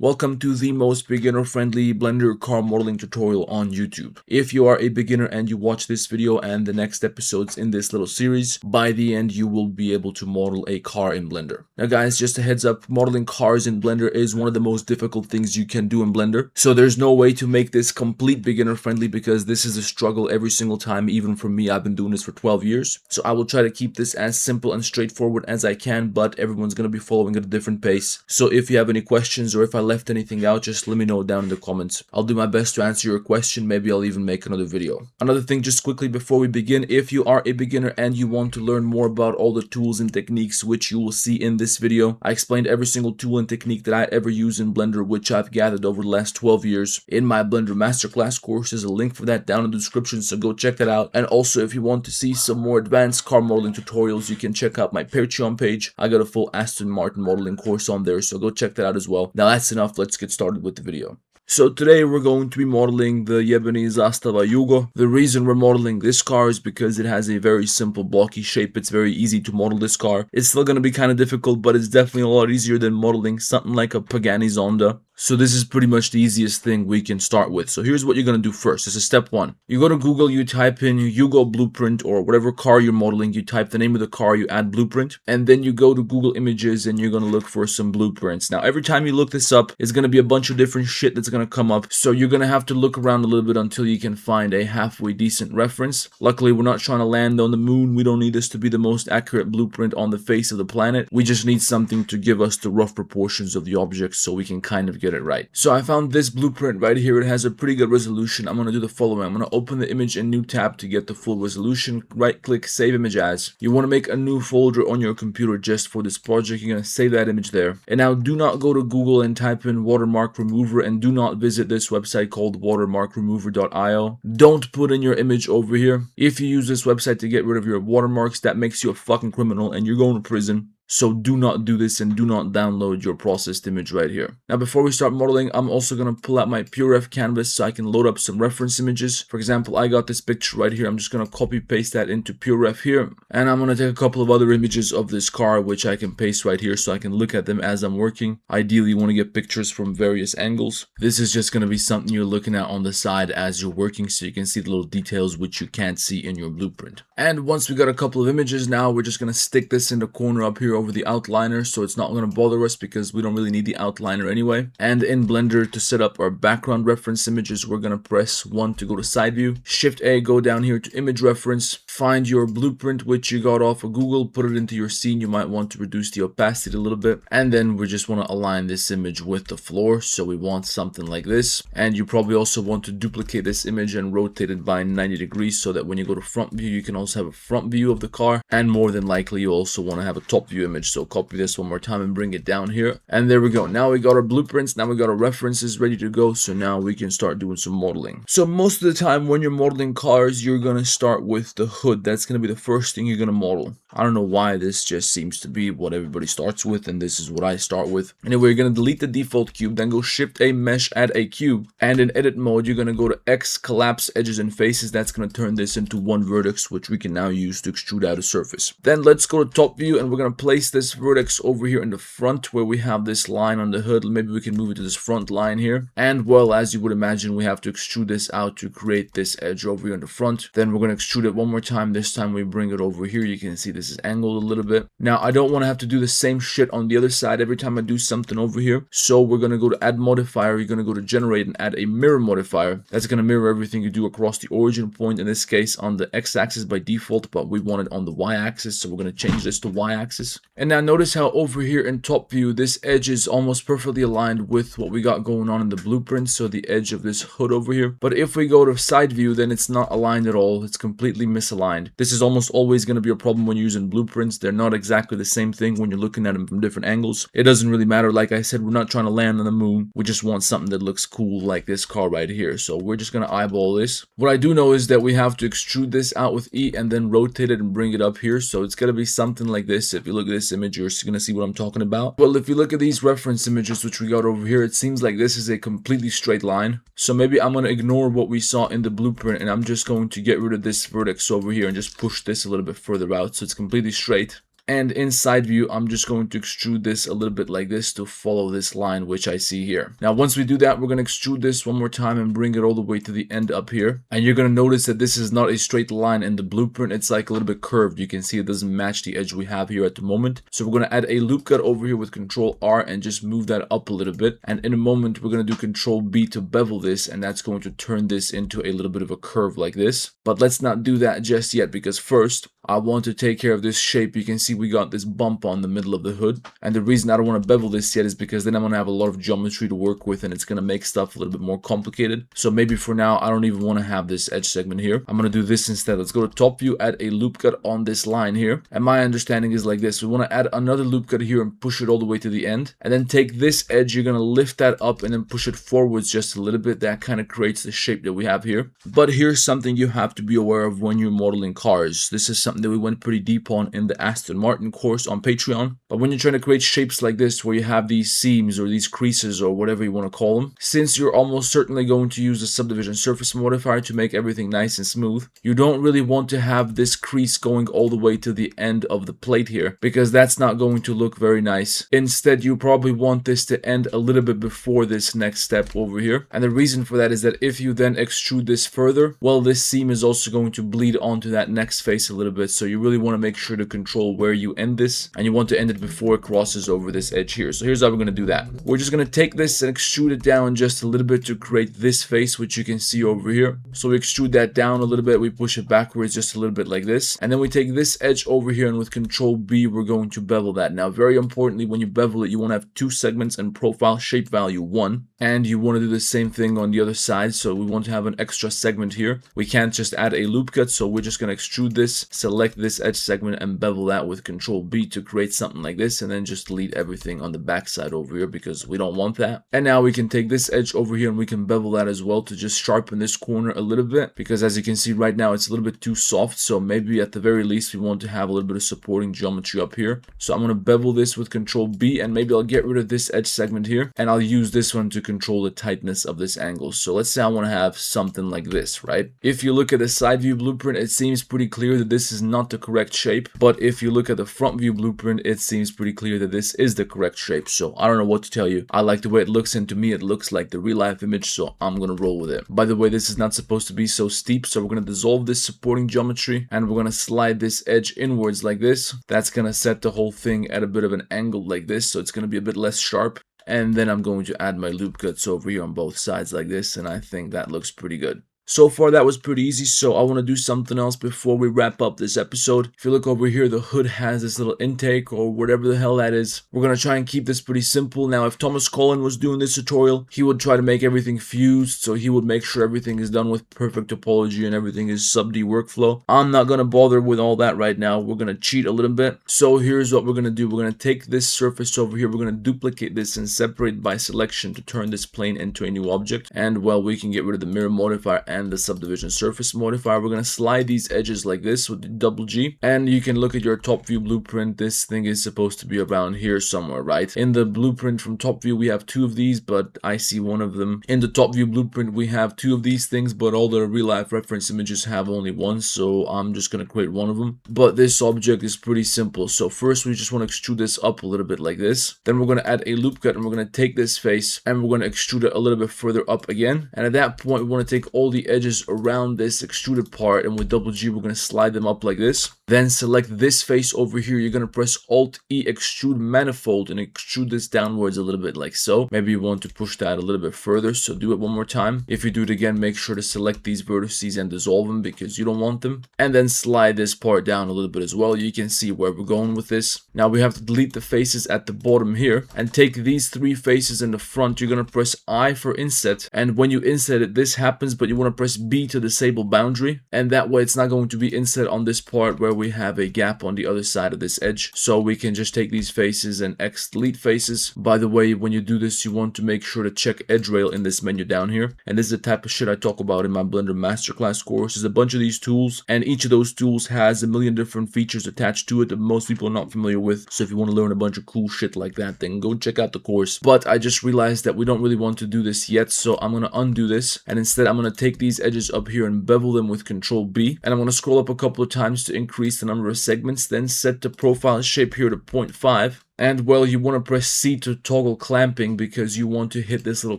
Welcome to the most beginner-friendly Blender car modeling tutorial on YouTube. If you are a beginner and you watch this video and the next episodes in this little series, by the end you will be able to model a car in Blender. Now guys, just a heads up, modeling cars in Blender is one of the most difficult things you can do in Blender. So there's no way to make this complete beginner-friendly because this is a struggle every single time, even for me. I've been doing this for 12 years. So I will try to keep this as simple and straightforward as I can, but everyone's going to be following at a different pace. So if you have any questions or if I left anything out, just let me know down in the comments. I'll do my best to answer your question. Maybe I'll even make another video. Another thing, just quickly before we begin, if you are a beginner and you want to learn more about all the tools and techniques which you will see in this video, I explained every single tool and technique that I ever use in Blender, which I've gathered over the last 12 years in my Blender masterclass course. There's a link for that down in the description, so go check that out. And also, if you want to see some more advanced car modeling tutorials, you can check out my Patreon page. I got a full Aston Martin modeling course on there, so go check that out as well. Now that's enough, let's get started with the video. So today we're going to be modeling the Japanese Zastava Yugo. The reason we're modeling this car is because it has a very simple blocky shape. It's very easy to model this car. It's still going to be kind of difficult, but it's definitely a lot easier than modeling something like a Pagani Zonda. So this is pretty much the easiest thing we can start with. So here's what you're going to do first. This is step one. You go to Google, you type in Yugo blueprint or whatever car you're modeling. You type the name of the car, you add blueprint, and then you go to Google Images and you're going to look for some blueprints. Now every time you look this up, it's going to be a bunch of different shit that's going to come up. So you're going to have to look around a little bit until you can find a halfway decent reference. Luckily, we're not trying to land on the moon. We don't need this to be the most accurate blueprint on the face of the planet. We just need something to give us the rough proportions of the object so we can kind of get it right. So I found this blueprint right here. It has a pretty good resolution. I'm going to do the following. I'm going to open the image in new tab to get the full resolution. Right click, save image as. You want to make a new folder on your computer just for this project. You're going to save that image there. And now do not go to Google and type in watermark remover, and do not visit this website called watermarkremover.io. Don't put in your image over here. If you use this website to get rid of your watermarks, that makes you a fucking criminal and you're going to prison. So do not do this and do not download your processed image right here. Now before we start modeling, I'm also going to pull out my PureRef canvas so I can load up some reference images. For example, I got this picture right here. I'm just going to copy paste that into PureRef here. And I'm going to take a couple of other images of this car which I can paste right here so I can look at them as I'm working. Ideally, you want to get pictures from various angles. This is just going to be something you're looking at on the side as you're working so you can see the little details which you can't see in your blueprint. And once we got a couple of images, now we're just going to stick this in the corner up here over the outliner, so it's not going to bother us because we don't really need the outliner anyway. And in Blender, to set up our background reference images, we're going to press 1 to go to side view, Shift A, go down here to image reference, find your blueprint which you got off of Google, put it into your scene. You might want to reduce the opacity a little bit, and then we just want to align this image with the floor, so we want something like this. And you probably also want to duplicate this image and rotate it by 90 degrees so that when you go to front view, you can also have a front view of the car, and more than likely you also want to have a top view image. So copy this one more time and bring it down here, and there we go. Now we got our blueprints, now we got our references ready to go, so now we can start doing some modeling. So most of the time when you're modeling cars, you're going to start with the hood. That's going to be the first thing you're going to model. I don't know why, this just seems to be what everybody starts with, and this is what I start with. Anyway, you're going to delete the default cube, then go Shift A, Mesh, add a cube, and in edit mode you're going to go to X, collapse edges and faces. That's going to turn this into one vertex, which we can now use to extrude out a surface. Then let's go to top view, and we're going to place this vertex over here in the front where we have this line on the hood. Maybe we can move it to this front line here, and well, as you would imagine, we have to extrude this out to create this edge over here in the front. Then we're going to extrude it one more time. This time we bring it over here. You can see this is angled a little bit. Now I don't want to have to do the same shit on the other side every time I do something over here, so we're going to go to add modifier. You're going to go to generate and add a mirror modifier. That's going to mirror everything you do across the origin point, in this case on the x-axis by default, but we want it on the y-axis, so we're going to change this to y-axis. And now notice how over here in top view, this edge is almost perfectly aligned with what we got going on in the blueprint, so the edge of this hood over here. But if we go to side view, then it's not aligned at all. It's completely misaligned. This is almost always going to be a problem when using blueprints. They're not exactly the same thing when you're looking at them from different angles. It doesn't really matter. Like I said, we're not trying to land on the moon. We just want something that looks cool like this car right here. So we're just going to eyeball this. What I do know is that we have to extrude this out with E and then rotate it and bring it up here. So it's going to be something like this. If you look at this image, you're going to see what I'm talking about. Well, if you look at these reference images which we got over here, it seems like this is a completely straight line. So maybe I'm going to ignore what we saw in the blueprint, and I'm just going to get rid of this vertex over here and just push this a little bit further out so it's completely straight. And in side view, I'm just going to extrude this a little bit like this to follow this line which I see here. Now once we do that, we're going to extrude this one more time and bring it all the way to the end up here. And you're going to notice that this is not a straight line in the blueprint. It's like a little bit curved. You can see it doesn't match the edge we have here at the moment. So we're going to add a loop cut over here with Control R and just move that up a little bit. And in a moment, we're going to do Control B to bevel this, and that's going to turn this into a little bit of a curve like this. But let's not do that just yet, because first I want to take care of this shape. You can see we got this bump on the middle of the hood, and the reason I don't want to bevel this yet is because then I'm going to have a lot of geometry to work with and it's going to make stuff a little bit more complicated. So maybe for now I don't even want to have this edge segment here. I'm going to do this instead. Let's go to top view, add a loop cut on this line here, and my understanding is like this. We want to add another loop cut here and push it all the way to the end, and then take this edge, you're going to lift that up and then push it forwards just a little bit. That kind of creates the shape that we have here. But here's something you have to be aware of when you're modeling cars. This is something that we went pretty deep on in the Aston Martin course on Patreon. But when you're trying to create shapes like this where you have these seams or these creases or whatever you want to call them, since you're almost certainly going to use the subdivision surface modifier to make everything nice and smooth, you don't really want to have this crease going all the way to the end of the plate here, because that's not going to look very nice. Instead, you probably want this to end a little bit before this next step over here. And the reason for that is that if you then extrude this further, well, this seam is also going to bleed onto that next face a little bit. So you really want to make sure to control where you end this, and you want to end it before it crosses over this edge here. So here's how we're going to do that. We're just going to take this and extrude it down just a little bit to create this face, which you can see over here. So we extrude that down a little bit, we push it backwards just a little bit like this, and then we take this edge over here, and with Control B we're going to bevel that. Now very importantly, when you bevel it, you want to have two segments and profile shape value 1, and you want to do the same thing on the other side. So we want to have an extra segment here. We can't just add a loop cut, so we're just going to extrude this, select this edge segment and bevel that with Control B to create something like this, and then just delete everything on the back side over here because we don't want that. And now we can take this edge over here and we can bevel that as well to just sharpen this corner a little bit, because as you can see right now it's a little bit too soft. So maybe at the very least we want to have a little bit of supporting geometry up here. So I'm going to bevel this with Control B, and maybe I'll get rid of this edge segment here and I'll use this one to control the tightness of this angle. So let's say I want to have something like this, right? If you look at the side view blueprint, it seems pretty clear that this is not the correct shape, but if you look at the front view blueprint, it seems pretty clear that this is the correct shape. So I don't know what to tell you. I like the way it looks, and to me it looks like the real life image, so I'm gonna roll with it. By the way, this is not supposed to be so steep, so we're gonna dissolve this supporting geometry and we're gonna slide this edge inwards like this. That's gonna set the whole thing at a bit of an angle like this, so it's gonna be a bit less sharp. And then I'm going to add my loop cuts over here on both sides like this, and I think that looks pretty good. So far that was pretty easy, so I want to do something else before we wrap up this episode. If you look over here, the hood has this little intake or whatever the hell that is. We're going to try and keep this pretty simple. Now if Thomas Cullen was doing this tutorial, he would try to make everything fused, so he would make sure everything is done with perfect topology and everything is sub-D workflow. I'm not going to bother with all that right now. We're going to cheat a little bit. So here's what we're going to do. We're going to take this surface over here, we're going to duplicate this and separate by selection to turn this plane into a new object. And well, we can get rid of the mirror modifier and the subdivision surface modifier. We're going to slide these edges like this with the double G, and you can look at your top view blueprint. This thing is supposed to be around here somewhere, right? In the blueprint from top view we have two of these, but I see one of them. In the top view blueprint we have two of these things, but all the real life reference images have only one, so I'm just going to create one of them. But this object is pretty simple. So first we just want to extrude this up a little bit like this, then we're going to add a loop cut and we're going to take this face and we're going to extrude it a little bit further up again, and at that point we want to take all the edges around this extruded part, and with double G we're going to slide them up like this. Then select this face over here, you're going to press Alt E, extrude manifold, and extrude this downwards a little bit like so. Maybe you want to push that a little bit further, so do it one more time. If you do it again, make sure to select these vertices and dissolve them because you don't want them, and then slide this part down a little bit as well. You can see where we're going with this. Now we have to delete the faces at the bottom here and take these three faces in the front. You're going to press I for inset, and when you inset it, this happens, but you want to press B to disable boundary, and that way it's not going to be inset on this part where we have a gap on the other side of this edge. So we can just take these faces and X delete faces. By the way, when you do this, you want to make sure to check edge rail in this menu down here, and this is the type of shit I talk about in my Blender masterclass course. There's a bunch of these tools, and each of those tools has a million different features attached to it that most people are not familiar with. So if you want to learn a bunch of cool shit like that, then go check out the course. But I just realized that we don't really want to do this yet, so I'm going to undo this, and instead I'm going to take these edges up here and bevel them with Control B. And I'm going to scroll up a couple of times to increase the number of segments, then set the profile shape here to 0.5. And well, you want to press C to toggle clamping because you want to hit this little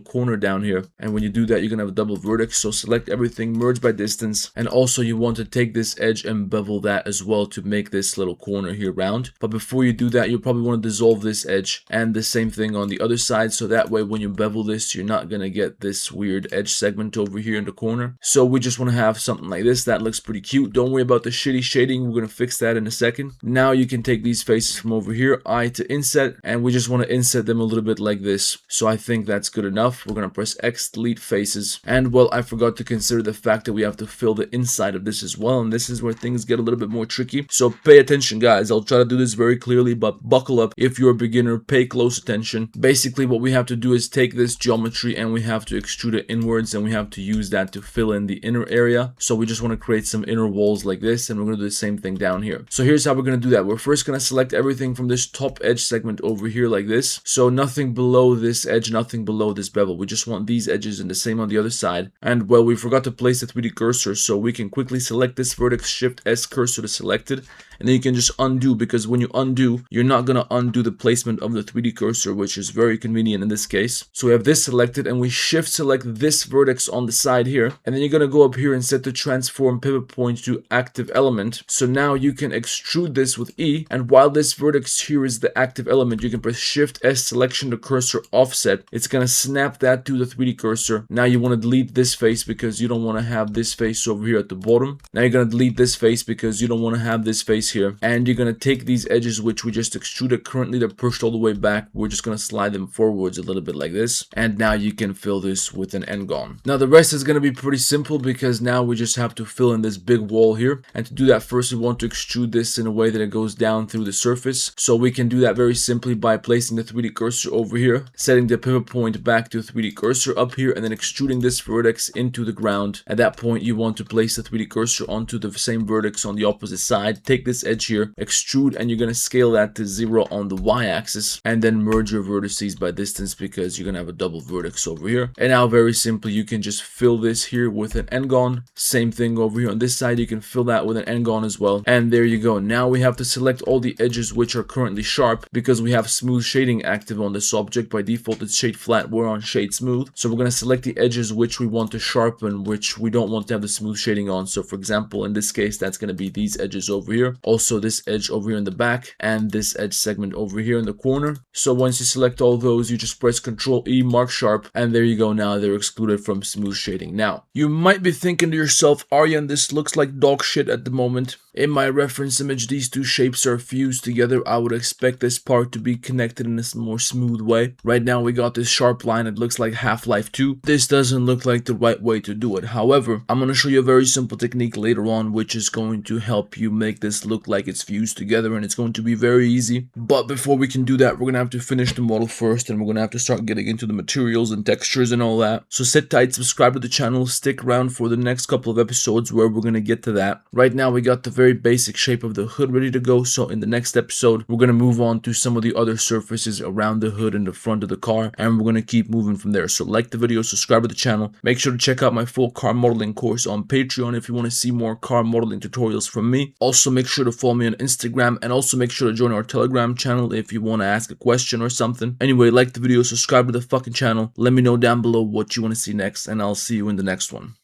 corner down here. And when you do that, you're going to have a double vertex. So select everything, merge by distance. And also you want to take this edge and bevel that as well to make this little corner here round. But before you do that, you'll probably want to dissolve this edge and the same thing on the other side. So that way, when you bevel this, you're not going to get this weird edge segment over here in the corner. So we just want to have something like this. That looks pretty cute. Don't worry about the shitty shading. We're going to fix that in a second. Now you can take these faces from over here, eye to inset, and we just want to inset them a little bit like this. So I think that's good enough. We're going to press X, delete faces. And well, I forgot to consider the fact that we have to fill the inside of this as well, and this is where things get a little bit more tricky. So pay attention, guys. I'll try to do this very clearly, but buckle up. If you're a beginner, pay close attention. Basically, what we have to do is take this geometry and we have to extrude it inwards, and we have to use that to fill in the inner area. So we just want to create some inner walls like this, and we're going to do the same thing down here. So here's how we're going to do that. We're first going to select everything from this top edge segment over here like this. So nothing below this edge, nothing below this bevel. We just want these edges and the same on the other side. And well, we forgot to place the 3D cursor, so we can quickly select this vertex, Shift S cursor to selected. And then you can just undo, because when you undo, you're not going to undo the placement of the 3D cursor, which is very convenient in this case. So we have this selected, and we shift select this vertex on the side here. And then you're going to go up here and set the transform pivot point to active element. So now you can extrude this with E. And while this vertex here is the active element, you can press Shift S selection to cursor offset. It's going to snap that to the 3D cursor. Now you want to delete this face because you don't want to have this face over here at the bottom. Now you're going to delete this face because you don't want to have this face here, and you're going to take these edges which we just extruded. Currently they're pushed all the way back. We're just going to slide them forwards a little bit like this, and now you can fill this with an N-gon. Now the rest is going to be pretty simple because now we just have to fill in this big wall here, and to do that, first we want to extrude this in a way that it goes down through the surface. So we can do that very simply by placing the 3D cursor over here, setting the pivot point back to 3D cursor up here, and then extruding this vertex into the ground. At that point you want to place the 3D cursor onto the same vertex on the opposite side. Take this edge here, extrude, and you're going to scale that to 0 on the y-axis, and then merge your vertices by distance because you're going to have a double vertex over here. And now very simply you can just fill this here with an N-gon. Same thing over here on this side, you can fill that with an N-gon as well. And there you go. Now we have to select all the edges which are currently sharp because we have smooth shading active on this object. By default it's shade flat, we're on shade smooth. So we're going to select the edges which we want to sharpen, which we don't want to have the smooth shading on. So for example, in this case, that's going to be these edges over here. Also this edge over here in the back, and this edge segment over here in the corner. So once you select all those, you just press Ctrl E, mark sharp, and there you go. Now they're excluded from smooth shading. Now you might be thinking to yourself, Aryan, this looks like dog shit at the moment. In my reference image, these two shapes are fused together. I would expect this part to be connected in a more smooth way. Right now we got this sharp line. It looks like Half-Life 2. This doesn't look like the right way to do it. However, I'm going to show you a very simple technique later on, which is going to help you make this look like it's fused together, and it's going to be very easy. But before we can do that, we're going to have to finish the model first, and we're going to have to start getting into the materials and textures and all that. So sit tight, subscribe to the channel, stick around for the next couple of episodes where we're going to get to that. Right now we got the very basic shape of the hood ready to go, so in the next episode we're going to move on to some of the other surfaces around the hood and the front of the car, and we're going to keep moving from there. So like the video, subscribe to the channel, make sure to check out my full car modeling course on Patreon if you want to see more car modeling tutorials from me. Also make sure to follow me on Instagram, and also make sure to join our Telegram channel if you want to ask a question or something. Anyway, like the video, subscribe to the fucking channel, let me know down below what you want to see next, and I'll see you in the next one.